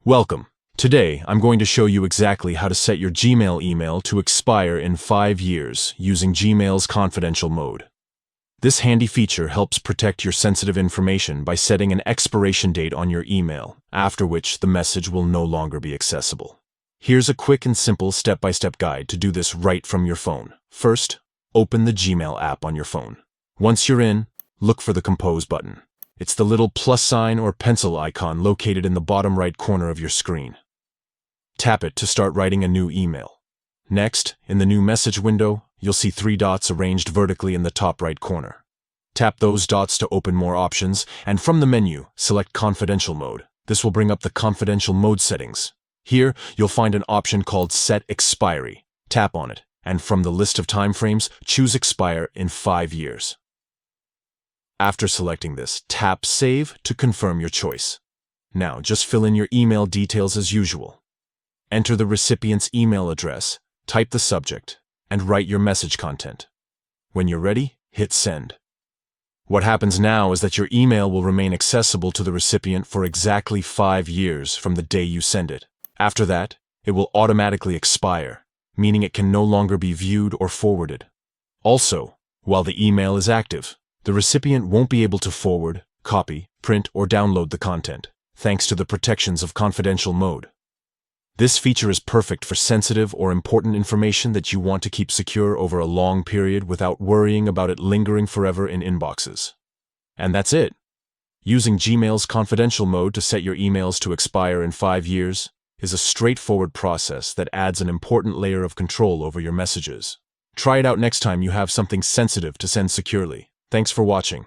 Welcome. Today, I'm going to show you exactly how to set your Gmail email to expire in 5 years using Gmail's confidential mode. This handy feature helps protect your sensitive information by setting an expiration date on your email, after which the message will no longer be accessible. Here's a quick and simple step-by-step guide to do this right from your phone. First, open the Gmail app on your phone. Once you're in, look for the Compose button. It's the little plus sign or pencil icon located in the bottom right corner of your screen. Tap it to start writing a new email. Next, in the new message window, you'll see 3 dots arranged vertically in the top right corner. Tap those dots to open more options, and from the menu, select Confidential Mode. This will bring up the confidential mode settings. Here, you'll find an option called Set Expiry. Tap on it, and from the list of timeframes, choose Expire in 5 years. After selecting this, tap Save to confirm your choice. Now, just fill in your email details as usual. Enter the recipient's email address, type the subject, and write your message content. When you're ready, hit Send. What happens now is that your email will remain accessible to the recipient for exactly 5 years from the day you send it. After that, it will automatically expire, meaning it can no longer be viewed or forwarded. Also, while the email is active, the recipient won't be able to forward, copy, print, or download the content, thanks to the protections of confidential mode. This feature is perfect for sensitive or important information that you want to keep secure over a long period without worrying about it lingering forever in inboxes. And that's it. Using Gmail's confidential mode to set your emails to expire in 5 years is a straightforward process that adds an important layer of control over your messages. Try it out next time you have something sensitive to send securely. Thanks for watching.